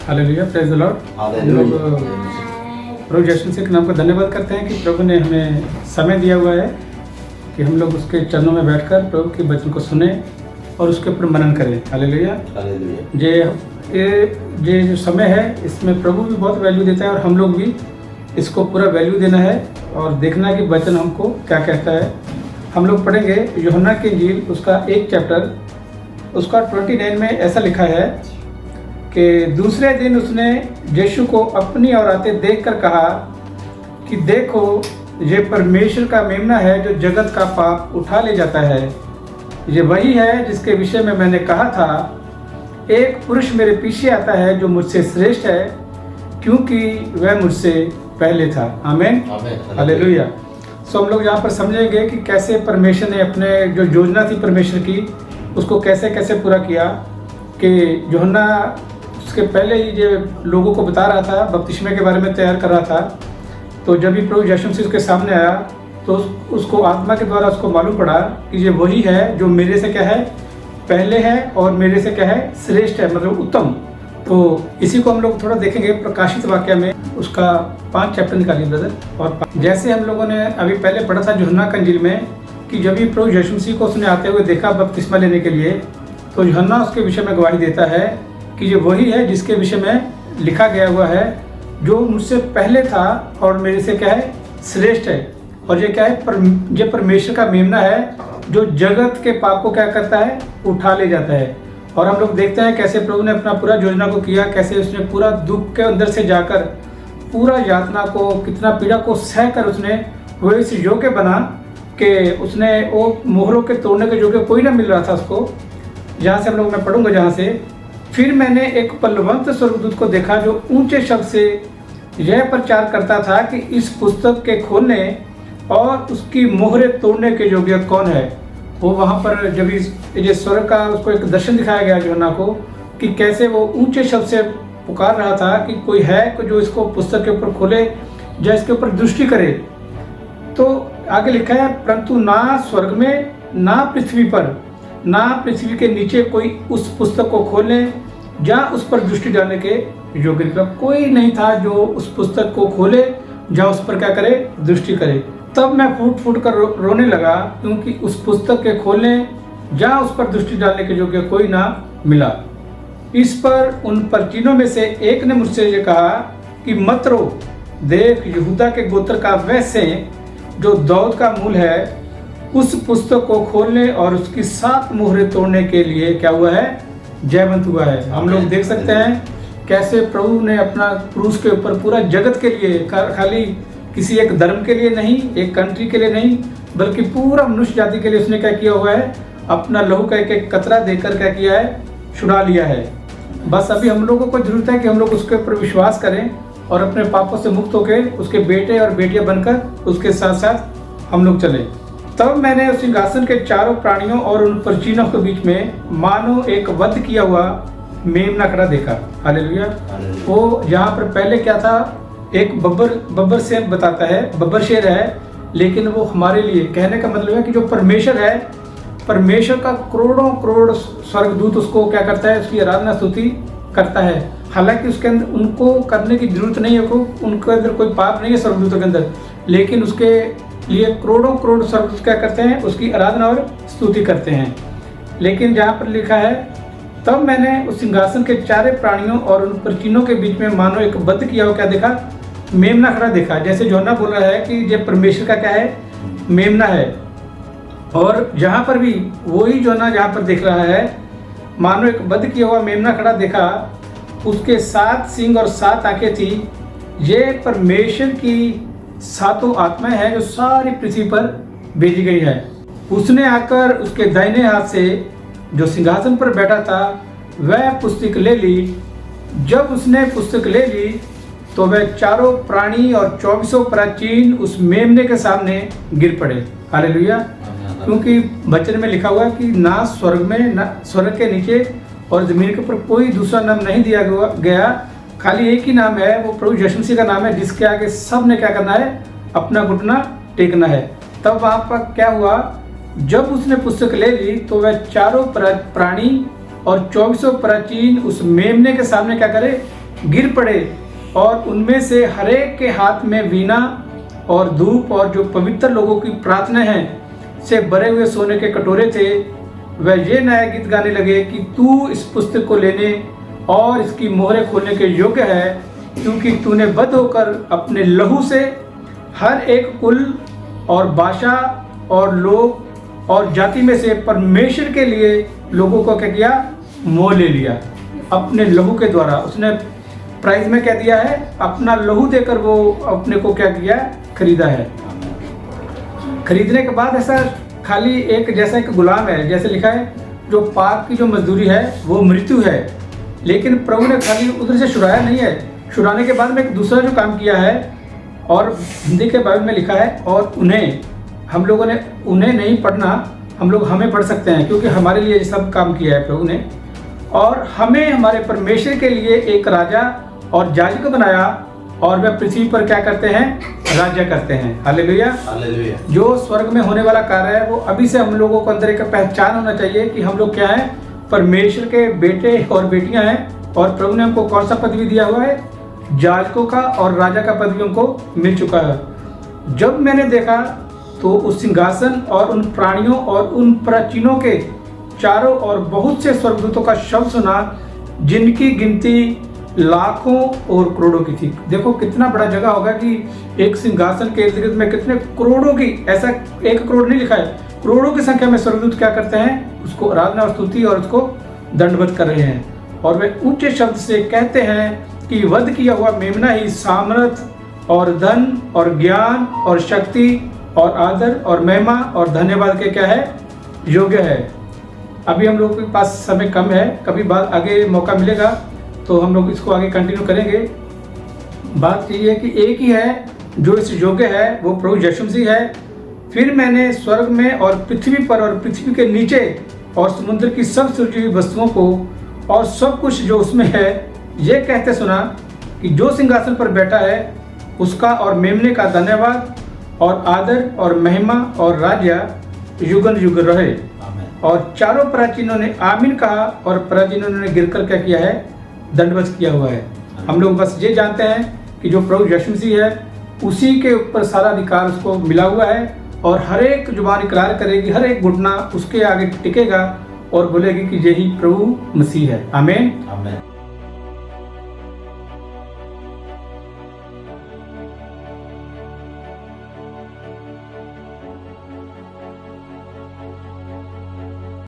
Hallelujah, praise the Lord. हम लोग प्रभु यीशु मसीह के नाम का धन्यवाद करते हैं कि प्रभु ने हमें समय दिया हुआ है कि हम लोग उसके चरणों में बैठकर प्रभु के वचन को सुने और उसके ऊपर मनन करें। हालेलुया। ये जो समय है इसमें प्रभु भी बहुत वैल्यू देता है और हम लोग भी इसको पूरा वैल्यू देना है और देखना है कि वचन हमको क्या कहता है। हम लोग पढ़ेंगे यूहन्ना की इंजील उसका 1 चैप्टर उसका 29 में ऐसा लिखा है कि दूसरे दिन उसने यीशु को अपनी ओर आते देखकर कहा कि देखो, ये परमेश्वर का मेमना है जो जगत का पाप उठा ले जाता है। ये वही है जिसके विषय में मैंने कहा था, एक पुरुष मेरे पीछे आता है जो मुझसे श्रेष्ठ है क्योंकि वह मुझसे पहले था। आमीन, हालेलुया। सो हम लोग यहाँ पर समझेंगे कि कैसे परमेश्वर ने अपने जो योजना थी परमेश्वर की उसको कैसे कैसे पूरा किया। कि यूहन्ना उसके पहले ही जो लोगों को बता रहा था, बपतिस्मे के बारे में तैयार कर रहा था, तो जब भी प्रभु यीशु मसीह उसके सामने आया तो उसको आत्मा के द्वारा उसको मालूम पड़ा कि ये वही है जो मेरे से क्या है, पहले है और मेरे से क्या है, श्रेष्ठ है, मतलब उत्तम। तो इसी को हम लोग थोड़ा देखेंगे प्रकाशित वाक्य में उसका 5 चैप्टर निकालिए ब्रदर। और जैसे हम लोगों ने अभी पहले पढ़ा था यूहन्ना की इंजील में कि जब भी प्रभु यीशु मसीह को उसने आते हुए देखा बपतिस्मा लेने के लिए, तो यूहन्ना उसके विषय में गवाही देता है कि ये वही है जिसके विषय में लिखा गया हुआ है जो मुझसे पहले था और मेरे से क्या है, श्रेष्ठ है। और ये क्या है, ये परमेश्वर का मेमना है जो जगत के पाप को क्या करता है, उठा ले जाता है। और हम लोग देखते हैं कैसे प्रभु ने अपना पूरा योजना को किया, कैसे उसने पूरा दुख के अंदर से जाकर पूरा यातना को, कितना पीड़ा को सह कर उसने वो इस योग्य बना कि उसने वो मोहरों के तोड़ने के योग्य कोई ना मिल रहा था उसको। जहाँ से हम लोग, मैं पढ़ूंगा जहाँ से, फिर मैंने एक बलवंत स्वर्गदूत को देखा जो ऊंचे शब्द से यह प्रचार करता था कि इस पुस्तक के खोलने और उसकी मोहरें तोड़ने के योग्य कौन है। वो वहाँ पर जब ये स्वर्ग का उसको एक दर्शन दिखाया गया यूहन्ना को कि कैसे वो ऊंचे शब्द से पुकार रहा था कि कोई है जो इसको पुस्तक के ऊपर खोले या इसके ऊपर दृष्टि करे। तो आगे लिखा है, परंतु ना स्वर्ग में, ना पृथ्वी पर, ना पृथ्वी के नीचे कोई उस पुस्तक को खोलने या उस पर दृष्टि डालने के योग्य, मतलब कोई नहीं था जो उस पुस्तक को खोले या उस पर क्या करे, दृष्टि करे। तब मैं फूट फूट कर रोने लगा क्योंकि उस पुस्तक के खोलने या उस पर दृष्टि डालने के योग्य कोई ना मिला। इस पर उन परचीनों में से एक ने मुझसे ये कहा कि मत रो, देख यहूदा के गोत्र का वह सिंह जो दाऊद का मूल है उस पुस्तक को खोलने और उसकी 7 मोहरें तोड़ने के लिए क्या हुआ है, जयवंत हुआ है। हम लोग देख सकते हैं कैसे प्रभु ने अपना क्रूस के ऊपर पूरा जगत के लिए, खाली किसी एक धर्म के लिए नहीं, एक कंट्री के लिए नहीं, बल्कि पूरा मनुष्य जाति के लिए उसने क्या किया हुआ है, अपना लहू का एक कतरा देकर क्या किया है, छुड़ा लिया है। बस अभी हम लोगों को जरूरत है कि हम लोग उसके ऊपर विश्वास करें और अपने पापों से मुक्त होकर उसके बेटे और बेटियां बनकर उसके साथ साथ हम लोग चलें। तब मैंने उस सिंहासन के चारों प्राणियों और उन परचीनों के बीच में मानो एक वध किया हुआ मेमना खड़ा देखा। हालेलुया। वो जहाँ पर पहले क्या था, एक बब्बर शेर बताता है, बब्बर शेर है, लेकिन वो हमारे लिए कहने का मतलब है कि जो परमेश्वर है, परमेश्वर का करोड़ों करोड़ स्वर्गदूत उसको क्या करता है, उसकी आराधना स्तुति करता है। हालांकि उसके अंदर उनको करने की जरूरत नहीं है, उनके अंदर कोई पाप नहीं है स्वर्गदूतों के अंदर, लेकिन उसके लिए करोड़ों करोड़ स्वर्गदूत क्या करते हैं, उसकी आराधना और स्तुति करते हैं। लेकिन जहाँ पर लिखा है, तब मैंने उस सिंहासन के चारे प्राणियों और उन परचीनों के बीच में मानो एक वध किया हो क्या देखा, मेमना खड़ा देखा। जैसे यूहन्ना बोल रहा है कि ये परमेश्वर का क्या है, मेमना है। और जहाँ पर भी वही यूहन्ना जहाँ पर देख रहा है, मानो एक वध किया हुआ मेमना खड़ा देखा, उसके 7 सींग और 7 आंखें थी। ये परमेश्वर की 7 आत्माएं हैं जो सारी पृथ्वी पर भेजी गई है। उसने आकर उसके दाहिने हाथ से जो सिंहासन पर बैठा था वह पुस्तक ले ली। जब उसने पुस्तक ले ली तो वह चारों प्राणी और 24 प्राचीन उस मेमने के सामने गिर पड़े। हालेलुया। क्योंकि वचन में लिखा हुआ कि ना स्वर्ग में, ना स्वर्ग के नीचे और जमीन के ऊपर कोई दूसरा नाम नहीं दिया गया, खाली एक ही नाम है, वो प्रभु यीशु मसीह का नाम है, जिसके आगे सब ने क्या करना है, अपना घुटना टेकना है। तब वहाँ पर क्या हुआ, जब उसने पुस्तक ले ली तो वह चारों प्राणी और 24 प्राचीन उस मेमने के सामने क्या करे, गिर पड़े और उनमें से हरेक के हाथ में वीणा और धूप और जो पवित्र लोगों की प्रार्थना है से भरे हुए सोने के कटोरे थे। वह ये नया गीत गाने लगे कि तू इस पुस्तक को लेने और इसकी मोहरें खोलने के योग्य है, क्योंकि तूने बद्ध होकर अपने लहू से हर एक कुल और भाषा और लोग और जाति में से परमेश्वर के लिए लोगों को क्या किया, मोह ले लिया। अपने लहू के द्वारा उसने प्राइस में क्या दिया है, अपना लहू देकर वो अपने को क्या किया, खरीदा है। खरीदने के बाद ऐसा खाली एक जैसा एक गुलाम है, जैसे लिखा है जो पाप की जो मजदूरी है वो मृत्यु है। लेकिन प्रभु ने खाली उधर से छुड़ाया नहीं है, छुड़ाने के बाद में एक दूसरा जो काम किया है, और हिंदी के बाइबल में लिखा है और उन्हें, हम लोगों ने उन्हें नहीं पढ़ना, हम लोग हमें पढ़ सकते हैं, क्योंकि हमारे लिए ये सब काम किया है प्रभु ने। और हमें हमारे परमेश्वर के लिए एक राजा और याजक बनाया, और वह पृथ्वी पर क्या करते हैं, राज्य करते हैं। Hallelujah, hallelujah. जो स्वर्ग में होने वाला कार्य है वो अभी से हम लोगों को अंदर एक पहचान होना चाहिए कि हम लोग क्या हैं, परमेश्वर के बेटे और बेटियां हैं। और प्रभु ने हमको कौन सा पदवी दिया हुआ है, याजकों का और राजा का पदवी हमको मिल चुका है। जब मैंने देखा तो उस सिंहासन और उन प्राणियों और उन प्राचीनों के चारों ओर बहुत से स्वर्गदूतों का शब्द सुना, जिनकी गिनती लाखों और करोड़ों की थी। देखो कितना बड़ा जगह होगा कि एक सिंहासन के इर्द गिर्द में कितने करोड़ों की, ऐसा 1 करोड़ नहीं लिखा है, करोड़ों की संख्या में स्वर्गदूत क्या करते हैं, उसको आराधना और स्तुति और उसको दंडवत कर रहे हैं। और वे ऊंचे शब्द से कहते हैं कि वध किया हुआ मेमना ही सामर्थ और धन और ज्ञान और शक्ति और आदर और महिमा और धन्यवाद के क्या है, योग्य है। अभी हम लोग के पास समय कम है, कभी बाद आगे मौका मिलेगा तो हम लोग इसको आगे कंटिन्यू करेंगे। बात ये है कि एक ही है जो इस योग्य है, वो प्रभु यीशु मसीह है। फिर मैंने स्वर्ग में और पृथ्वी पर और पृथ्वी के नीचे और समुद्र की सब सृजी हुई वस्तुओं को और सब कुछ जो उसमें है ये कहते सुना कि जो सिंहासन पर बैठा है उसका और मेमने का धन्यवाद और आदर और महिमा और राज्य युगन युग रहे। और चारों प्राचीनों ने आमीन कहा और प्राचीनों ने गिरकर क्या किया है, दंडवत किया हुआ है। हम लोग बस ये जानते हैं कि जो प्रभु यीशु मसीह है उसी के ऊपर सारा अधिकार उसको मिला हुआ है, और हर एक जुबान इकरार करेगी, हर एक घुटना उसके आगे टिकेगा और बोलेगी कि यही प्रभु मसीह है। आमीन, आमीन।